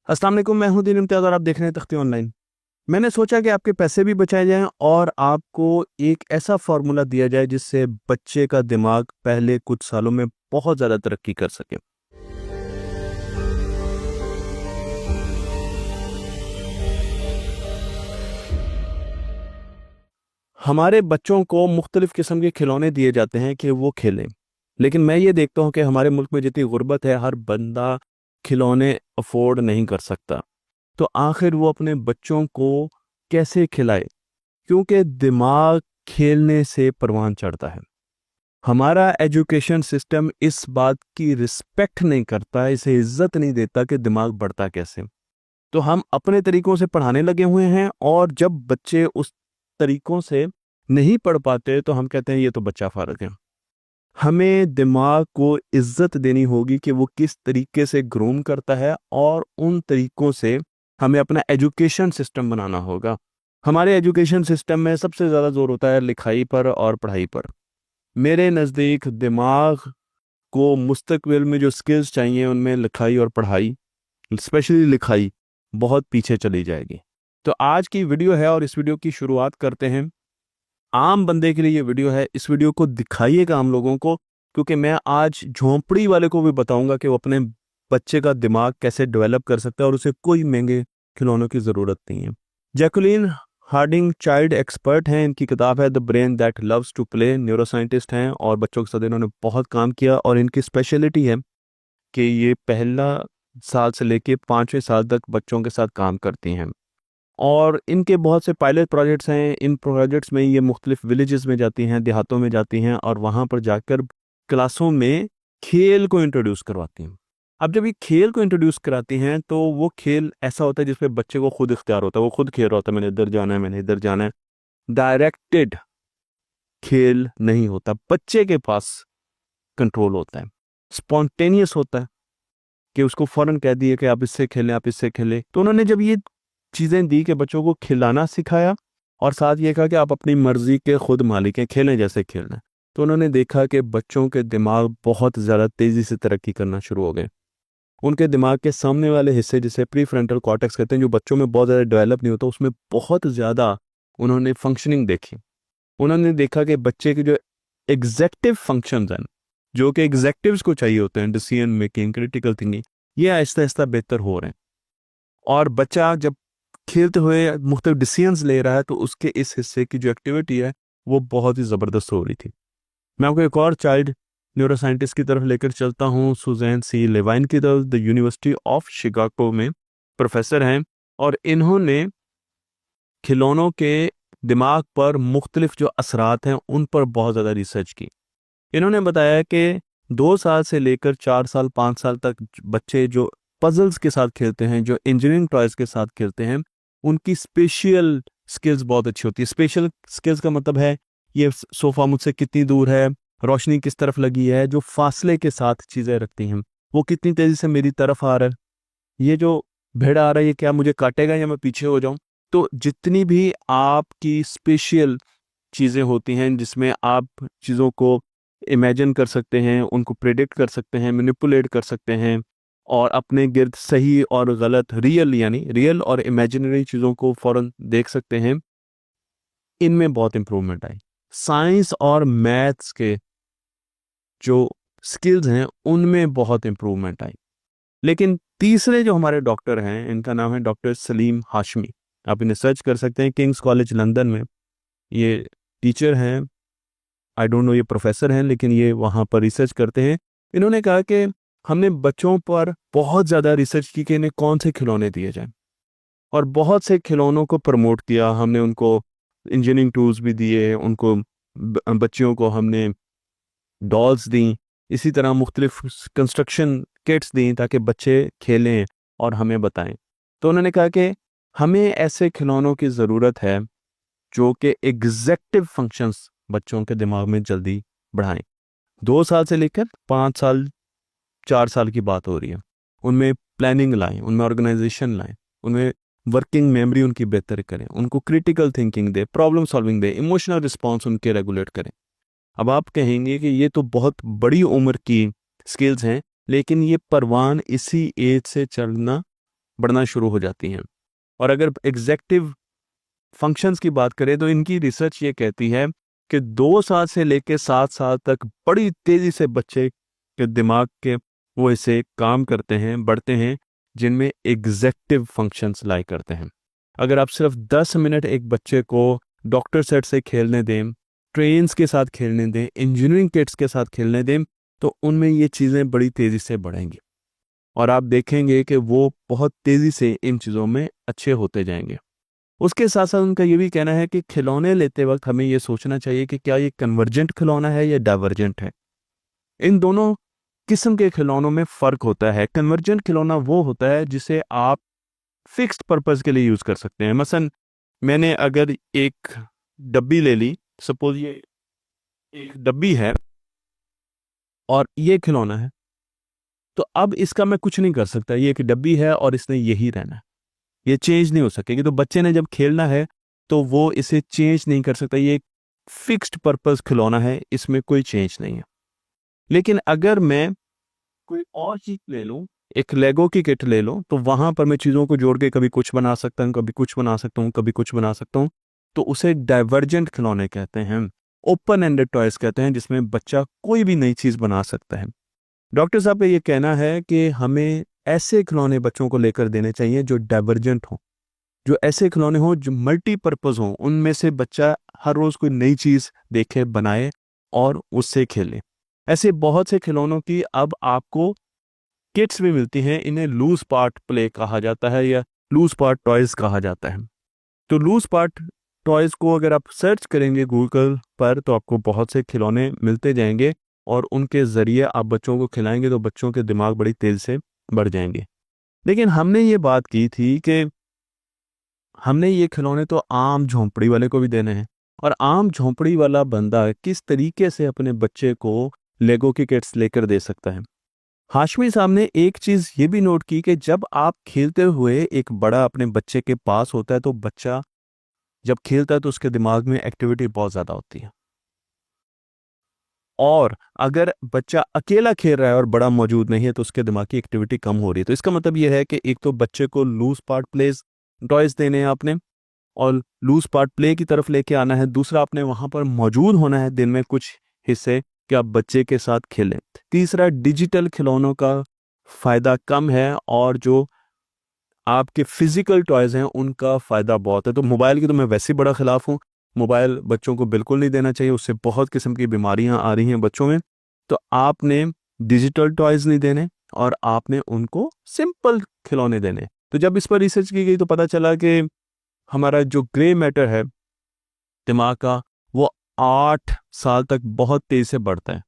अस्सलाम वालेकुम, मैं हूं दीन इम्तियाज़ और आप देख रहे हैं तख्ती ऑनलाइन। मैंने सोचा कि आपके पैसे भी बचाए जाएं और आपको एक ऐसा फार्मूला दिया जाए जिससे बच्चे का दिमाग पहले कुछ सालों में बहुत ज़्यादा तरक्की कर सके। हमारे बच्चों को मुख्तलिफ़ किस्म के खिलौने दिए जाते हैं कि वो खेलें, लेकिन मैं ये देखता हूँ कि हमारे मुल्क में जितनी गुर्बत है, हर बंदा खिलौने अफोर्ड नहीं कर सकता। तो आखिर वो अपने बच्चों को कैसे खिलाए? क्योंकि दिमाग खेलने से परवान चढ़ता है। हमारा एजुकेशन सिस्टम इस बात की रिस्पेक्ट नहीं करता, इसे इज्जत नहीं देता कि दिमाग बढ़ता कैसे। तो हम अपने तरीकों से पढ़ाने लगे हुए हैं और जब बच्चे उस तरीकों से नहीं पढ़ पाते तो हम कहते हैं ये तो बच्चा फारग है। हमें दिमाग को इज्जत देनी होगी कि वो किस तरीके से ग्रूम करता है और उन तरीकों से हमें अपना एजुकेशन सिस्टम बनाना होगा। हमारे एजुकेशन सिस्टम में सबसे ज़्यादा जोर होता है लिखाई पर और पढ़ाई पर। मेरे नज़दीक दिमाग को मुस्तकबिल में जो स्किल्स चाहिए उनमें लिखाई और पढ़ाई, स्पेशली लिखाई, बहुत पीछे चली जाएगी। तो आज की वीडियो है और इस वीडियो की शुरुआत करते हैं। आम बंदे के लिए ये वीडियो है, इस वीडियो को दिखाइएगा आम लोगों को, क्योंकि मैं आज झोंपड़ी वाले को भी बताऊंगा कि वो अपने बच्चे का दिमाग कैसे डेवलप कर सकता है और उसे कोई महंगे खिलौनों की ज़रूरत नहीं है। जैकुलिन हार्डिंग चाइल्ड एक्सपर्ट हैं, इनकी किताब है the brain that loves to play. Neuroscientist हैं और बच्चों के साथ इन्होंने बहुत काम किया और इनकी स्पेशलिटी है कि ये पहला साल से लेके 5वें साल तक बच्चों के साथ काम करती हैं और इनके बहुत से पायलट प्रोजेक्ट्स हैं। इन प्रोजेक्ट्स में ये मुख्तलिफ विलेजेस में जाती हैं, देहातों में जाती हैं और वहाँ पर जाकर क्लासों में खेल को इंट्रोड्यूस करवाती हैं। अब जब ये खेल को इंट्रोड्यूस कराती हैं तो वो खेल ऐसा होता है जिसमें बच्चे को खुद इख्तियार होता है, वो खुद खेल रहा होता है, मैंने इधर जाना है, मैंने इधर जाना है। डायरेक्टेड खेल नहीं होता, बच्चे के पास कंट्रोल होता है, स्पॉन्टेनियस होता है कि उसको फौरन कह दिए कि आप इससे खेलें, आप इससे खेलें। तो उन्होंने जब ये चीज़ें दी कि बच्चों को खिलाना सिखाया और साथ ये कहा कि आप अपनी मर्जी के खुद मालिक हैं, खेलें जैसे खेलना है, तो उन्होंने देखा कि बच्चों के दिमाग बहुत ज़्यादा तेज़ी से तरक्की करना शुरू हो गए। उनके दिमाग के सामने वाले हिस्से जिसे प्री फ्रंटल कॉर्टेक्स कहते हैं, जो बच्चों में बहुत ज़्यादा डेवलप नहीं होता, उसमें बहुत ज़्यादा उन्होंने फंक्शनिंग देखी। उन्होंने देखा कि बच्चे के जो एग्जेक्टिव फंक्शंस हैं, जो कि एग्जेक्टिव्स को चाहिए होते हैं, डिसीजन मेकिंग, क्रिटिकल थिंकिंग, ये आहिस्ता आहिस्ता बेहतर हो रहे हैं। और बच्चा जब खेलते हुए मुख्तलिफ डिसीजंस ले रहा है तो उसके इस हिस्से की जो एक्टिविटी है वो बहुत ही ज़बरदस्त हो रही थी। मैं आपको एक और चाइल्ड न्यूरोसाइंटिस्ट की तरफ लेकर चलता हूँ, सुजैन सी लेवाइन की तरफ। द यूनिवर्सिटी ऑफ शिकागो में प्रोफेसर हैं और इन्होंने खिलौनों के दिमाग पर मुख्तलिफ जो असरात हैं उन पर बहुत ज़्यादा रिसर्च की। इन्होंने बताया कि 2 साल से लेकर 4 साल 5 साल तक बच्चे जो पजल्स के साथ खेलते हैं, जो इंजीनियरिंग टॉयज के साथ खेलते हैं, उनकी स्पेशियल स्किल्स बहुत अच्छी होती है। स्पेशल स्किल्स का मतलब है ये सोफ़ा मुझसे कितनी दूर है, रोशनी किस तरफ लगी है, जो फासले के साथ चीज़ें रखती हैं, वो कितनी तेज़ी से मेरी तरफ आ रहा है, ये जो भेड़ आ रहा है ये क्या मुझे काटेगा या मैं पीछे हो जाऊं। तो जितनी भी आपकी स्पेशल चीज़ें होती हैं जिसमें आप चीज़ों को इमेजिन कर सकते हैं, उनको प्रेडिक्ट कर सकते हैं, मैनिपुलेट कर सकते हैं और अपने गिर्द सही और गलत, रियल यानी रियल और इमेजिनरी चीज़ों को फ़ौरन देख सकते हैं, इनमें बहुत इम्प्रूवमेंट आई। साइंस और मैथ्स के जो स्किल्स हैं उनमें बहुत इम्प्रूवमेंट आई। लेकिन तीसरे जो हमारे डॉक्टर हैं, इनका नाम है डॉक्टर सलीम हाशमी। आप इन्हें सर्च कर सकते हैं, किंग्स कॉलेज लंदन में ये टीचर हैं। आई डोंट नो ये प्रोफेसर हैं, लेकिन ये वहाँ पर रिसर्च करते हैं। इन्होंने कहा कि हमने बच्चों पर बहुत ज़्यादा रिसर्च की कि इन्हें कौन से खिलौने दिए जाएं और बहुत से खिलौनों को प्रमोट किया। हमने उनको इंजीनियरिंग टूल्स भी दिए, उनको बच्चियों को हमने डॉल्स दी, इसी तरह मुख्तलिफ कंस्ट्रक्शन किट्स दी ताकि बच्चे खेलें और हमें बताएं। तो उन्होंने कहा कि हमें ऐसे खिलौनों की ज़रूरत है जो कि एग्जेक्टिव फंक्शंस बच्चों के दिमाग में जल्दी बढ़ाएं। 2 साल से लेकर 5 साल 4 साल की बात हो रही है, उनमें प्लानिंग लाएं, उनमें ऑर्गेनाइजेशन लाएं, उनमें वर्किंग मेमोरी उनकी बेहतर करें, उनको क्रिटिकल थिंकिंग दे, प्रॉब्लम सॉल्विंग दे, इमोशनल रिस्पॉन्स उनके रेगुलेट करें। अब आप कहेंगे कि ये तो बहुत बड़ी उम्र की स्किल्स हैं, लेकिन ये परवान इसी एज से चढ़ना बढ़ना शुरू हो जाती हैं। और अगर एग्जेक्टिव फंक्शंस की बात करें तो इनकी रिसर्च ये कहती है कि 2 साल से लेकर 7 साल तक बड़ी तेजी से बच्चे के दिमाग के वो इसे काम करते हैं, बढ़ते हैं, जिनमें एग्जेक्टिव फंक्शंस लाई करते हैं। अगर आप सिर्फ 10 मिनट एक बच्चे को डॉक्टर सेट से खेलने दें, ट्रेन्स के साथ खेलने दें, इंजीनियरिंग किट्स के साथ खेलने दें, तो उनमें ये चीज़ें बड़ी तेज़ी से बढ़ेंगी और आप देखेंगे कि वो बहुत तेज़ी से इन चीज़ों में अच्छे होते जाएंगे। उसके साथ साथ उनका ये भी कहना है कि खिलौने लेते वक्त हमें ये सोचना चाहिए कि क्या ये कन्वर्जेंट खिलौना है या डाइवर्जेंट है। इन दोनों किस्म के खिलौनों में फ़र्क होता है। कन्वर्जेंट खिलौना वो होता है जिसे आप फिक्स्ड पर्पज़ के लिए यूज़ कर सकते हैं। मसलन मैंने अगर एक डब्बी ले ली, सपोज ये एक डब्बी है और ये खिलौना है, तो अब इसका मैं कुछ नहीं कर सकता। ये एक डब्बी है और इसने यही रहना है, ये चेंज नहीं हो सकेगी। तो बच्चे ने जब खेलना है तो वो इसे चेंज नहीं कर सकता। ये एक फिक्स्ड पर्पज़ खिलौना है, इसमें कोई चेंज नहीं है। लेकिन अगर मैं कोई और चीज ले लूं, एक लेगो की किट ले लूं, तो वहां पर मैं चीजों को जोड़ के कभी कुछ बना सकता हूं, कभी कुछ बना सकता हूं, कभी कुछ बना सकता हूं। तो उसे डाइवर्जेंट खिलौने कहते हैं, ओपन एंडेड टॉयज कहते हैं, जिसमें बच्चा कोई भी नई चीज बना सकता है। डॉक्टर साहब का ये कहना है कि हमें ऐसे खिलौने बच्चों को लेकर देने चाहिए जो डाइवर्जेंट हों, जो ऐसे खिलौने हों जो मल्टीपर्पज हों, उनमें से बच्चा हर रोज कोई नई चीज देखे, बनाए और उससे खेले। ऐसे बहुत से खिलौनों की अब आपको किट्स भी मिलती हैं। इन्हें लूज पार्ट प्ले कहा जाता है या लूज पार्ट टॉयज कहा जाता है। तो लूज पार्ट टॉयज को अगर आप सर्च करेंगे गूगल पर तो आपको बहुत से खिलौने मिलते जाएंगे और उनके जरिए आप बच्चों को खिलाएंगे तो बच्चों के दिमाग बड़ी तेज से बढ़ जाएंगे। लेकिन हमने ये बात की थी कि हमने ये खिलौने तो आम झोंपड़ी वाले को भी देने हैं, और आम झोंपड़ी वाला बंदा किस तरीके से अपने बच्चे को लेगो की किट्स लेकर दे सकता है। हाशमी साहब ने एक चीज ये भी नोट की कि जब आप खेलते हुए एक बड़ा अपने बच्चे के पास होता है तो बच्चा जब खेलता है तो उसके दिमाग में एक्टिविटी बहुत ज्यादा होती है, और अगर बच्चा अकेला खेल रहा है और बड़ा मौजूद नहीं है तो उसके दिमाग की एक्टिविटी कम हो रही है। तो इसका मतलब यह है कि एक तो बच्चे को लूज पार्ट प्लेज टॉयज देने हैं आपने और लूज पार्ट प्ले की तरफ लेके आना है। दूसरा, आपने वहां पर मौजूद होना है दिन में कुछ हिस्से कि आप बच्चे के साथ खेलें। तीसरा, डिजिटल खिलौनों का फायदा कम है और जो आपके फिजिकल टॉयज हैं उनका फायदा बहुत है। तो मोबाइल की तो मैं वैसे ही बड़ा खिलाफ हूँ। मोबाइल बच्चों को बिल्कुल नहीं देना चाहिए, उससे बहुत किस्म की बीमारियां आ रही हैं बच्चों में। तो आपने डिजिटल टॉयज नहीं देने और आपने उनको सिंपल खिलौने देने। तो जब इस पर रिसर्च की गई तो पता चला कि हमारा जो ग्रे मैटर है दिमाग का, वो 8 साल तक बहुत तेज से बढ़ता है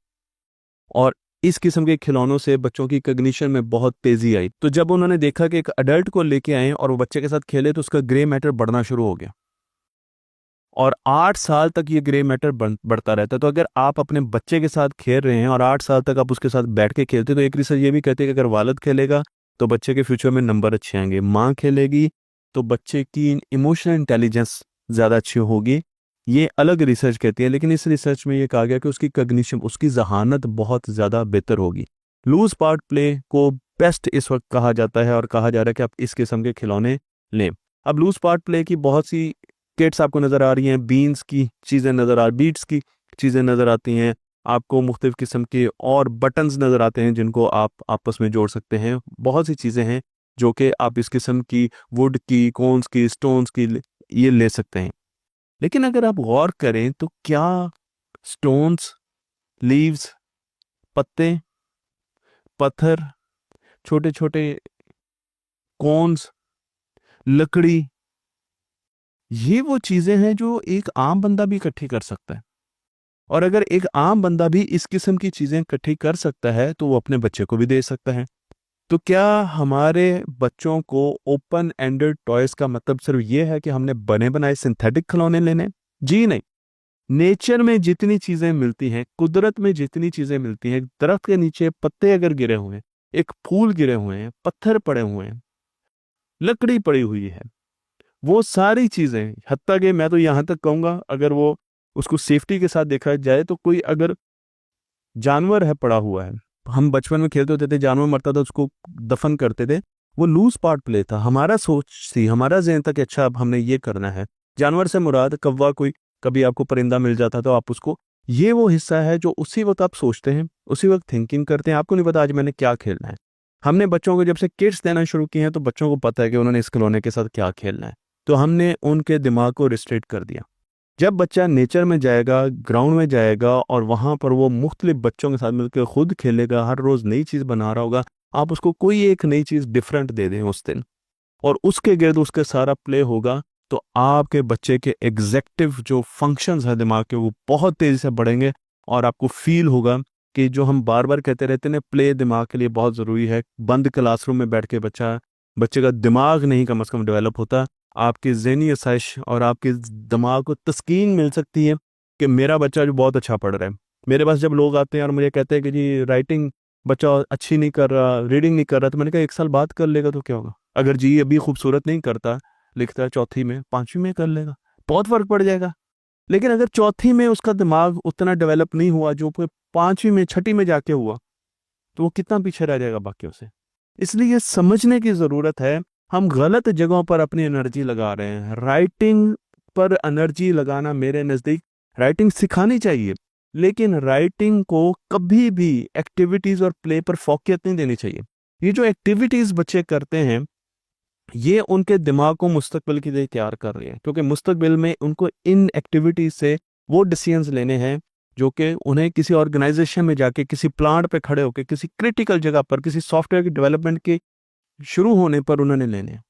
और इस किस्म के खिलौनों से बच्चों की कग्निशन में बहुत तेजी आई। तो जब उन्होंने देखा कि एक अडल्ट को लेके आए और वो बच्चे के साथ खेले तो उसका ग्रे मैटर बढ़ना शुरू हो गया और 8 साल तक ये ग्रे मैटर बढ़ता रहता है। तो अगर आप अपने बच्चे के साथ खेल रहे हैं और 8 साल तक आप उसके साथ बैठ के खेलते, तो एक रिसर्च ये भी कहते हैं कि अगर वालिद खेलेगा तो बच्चे के फ्यूचर में नंबर अच्छे आएंगे, माँ खेलेगी तो बच्चे की इमोशनल इंटेलिजेंस ज़्यादा अच्छी होगी। ये अलग रिसर्च कहती है, लेकिन इस रिसर्च में ये कहा गया कि उसकी कग्निशन, उसकी जहानत बहुत ज़्यादा बेहतर होगी। लूज पार्ट प्ले को बेस्ट इस वक्त कहा जाता है और कहा जा रहा है कि आप इस किस्म के खिलौने लें। अब लूज पार्ट प्ले की बहुत सी किट्स आपको नज़र आ रही हैं, बीन्स की चीज़ें नज़र बीट्स की चीज़ें नज़र आती हैं, आपको मुख्तलिफ किस्म के और बटन्स नज़र आते हैं जिनको आप आपस में जोड़ सकते हैं। बहुत सी चीज़ें हैं जो कि आप इस किस्म की वुड की, कोन्स की, स्टोन्स की ये ले सकते हैं। लेकिन अगर आप गौर करें तो क्या स्टोन्स, लीव्स, पत्ते, पत्थर, छोटे छोटे कोन्स, लकड़ी, ये वो चीज़ें हैं जो एक आम बंदा भी इकट्ठी कर सकता है। और अगर एक आम बंदा भी इस किस्म की चीज़ें इकट्ठी कर सकता है तो वो अपने बच्चे को भी दे सकता है। तो क्या हमारे बच्चों को ओपन एंडेड टॉयज का मतलब सिर्फ ये है कि हमने बने बनाए सिंथेटिक खिलौने लेने? जी नहीं। नेचर में जितनी चीजें मिलती हैं, कुदरत में जितनी चीजें मिलती हैं, दरख्त के नीचे पत्ते अगर गिरे हुए हैं, एक फूल गिरे हुए हैं, पत्थर पड़े हुए हैं, लकड़ी पड़ी हुई है, वो सारी चीजें, हत्ता कि मैं तो यहां तक कहूंगा अगर वो उसको सेफ्टी के साथ देखा जाए तो कोई अगर जानवर है पड़ा हुआ है, हम बचपन में खेलते होते थे, जानवर मरता था उसको दफन करते थे वो लूज पार्ट प्ले था। हमारा सोच थी, हमारा ज़हन था कि अच्छा अब हमने ये करना है। जानवर से मुराद कौवा, कोई कभी आपको परिंदा मिल जाता तो आप उसको, ये वो हिस्सा है जो उसी वक्त आप सोचते हैं, उसी वक्त थिंकिंग करते हैं। आपको नहीं पता आज मैंने क्या खेलना है। हमने बच्चों को जब से किट्स देना शुरू किए हैं तो बच्चों को पता है कि उन्होंने इस खिलौने के साथ क्या खेलना है। तो हमने उनके दिमाग को रिस्ट्रिक्ट कर दिया। जब बच्चा नेचर में जाएगा, ग्राउंड में जाएगा और वहां पर वो मुख्तलिफ बच्चों के साथ मिलकर खुद खेलेगा, हर रोज नई चीज बना रहा होगा, आप उसको कोई एक नई चीज डिफरेंट दे दें उस दिन और उसके गिर्द उसके सारा प्ले होगा, तो आपके बच्चे के एग्जेक्टिव जो फंक्शंस हैं दिमाग के वो बहुत तेजी से बढ़ेंगे। और आपको फील होगा कि जो हम बार बार कहते रहते हैं प्ले दिमाग के लिए बहुत ज़रूरी है। बंद क्लासरूम में बैठ के बच्चे का दिमाग नहीं कम से कम डेवलप होता। आपकी ज़हनी आसाइश और आपके दिमाग को तस्कीन मिल सकती है कि मेरा बच्चा जो बहुत अच्छा पढ़ रहा है। मेरे पास जब लोग आते हैं और मुझे कहते हैं कि जी राइटिंग बच्चा अच्छी नहीं कर रहा, रीडिंग नहीं कर रहा, तो मैंने कहा 1 साल बाद कर लेगा तो क्या होगा। अगर जी अभी खूबसूरत नहीं करता, लिखता है चौथी में, 5वीं में कर लेगा, बहुत फर्क पड़ जाएगा। लेकिन अगर चौथी में उसका दिमाग उतना डेवलप नहीं हुआ जो 5वीं में, छठी में जाके हुआ, तो वो कितना पीछे रह जाएगा बाकियों से। इसलिए समझने की जरूरत है हम गलत जगहों पर अपनी एनर्जी लगा रहे हैं। राइटिंग पर एनर्जी लगाना मेरे नज़दीक, राइटिंग सिखानी चाहिए लेकिन राइटिंग को कभी भी एक्टिविटीज और प्ले पर फोकस नहीं देनी चाहिए। ये जो एक्टिविटीज बच्चे करते हैं ये उनके दिमाग को मुस्तकबिल के लिए तैयार कर रही है, क्योंकि मुस्तकबिल में उनको इन एक्टिविटीज से वो डिसीजंस लेने हैं जो कि उन्हें किसी ऑर्गेनाइजेशन में जाके, किसी प्लांट पे खड़े होकर, किसी क्रिटिकल जगह पर, किसी सॉफ्टवेयर की डेवलपमेंट के शुरू होने पर उन्होंने लेने हैं।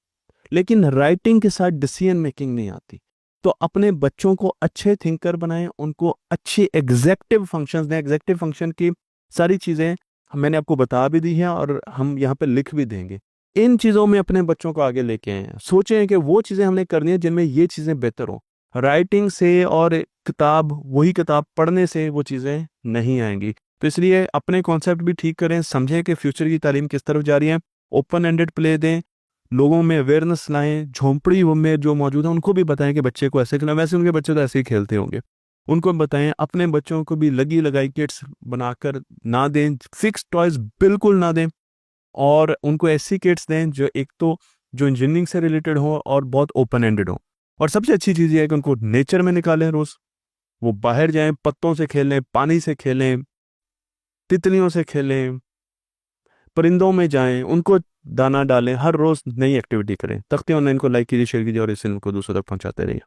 लेकिन राइटिंग के साथ डिसीजन मेकिंग नहीं आती। तो अपने बच्चों को अच्छे थिंकर बनाएं, उनको अच्छे एग्जेक्टिव फंक्शंस दें। एग्जेक्टिव फंक्शन की सारी चीज़ें मैंने आपको बता भी दी हैं और हम यहाँ पे लिख भी देंगे। इन चीज़ों में अपने बच्चों को आगे लेके आए, सोचें कि वो चीज़ें हमने करनी है जिनमें ये चीज़ें बेहतर हो। राइटिंग से और वही किताब पढ़ने से वो चीज़ें नहीं आएंगी। तो इसलिए अपने कॉन्सेप्ट भी ठीक करें, समझें कि फ्यूचर की तालीम किस तरफ जा रही है। ओपन एंडेड प्ले दें, लोगों में अवेयरनेस लाएं, झोंपड़ी में जो मौजूद है उनको भी बताएं कि बच्चे को ऐसे खेलना। वैसे उनके बच्चे तो ऐसे ही खेलते होंगे, उनको बताएं। अपने बच्चों को भी लगी लगाई किट्स बनाकर ना दें, फिक्स टॉयज बिल्कुल ना दें, और उनको ऐसी किट्स दें जो एक तो जो इंजीनियरिंग से रिलेटेड हो और बहुत ओपन एंडेड हो। और सबसे अच्छी चीज़ ये है कि उनको नेचर में निकालें, रोज वो बाहर जाएं, पत्तों से खेलें, पानी से खेलें, तितलियों से खेलें, परिंदों में जाएं, उनको दाना डालें, हर रोज नई एक्टिविटी करें। तख्ते ऑनलाइन को लाइक कीजिए, शेयर कीजिए और इसे उनको दूसरों तक पहुंचाते रहिए।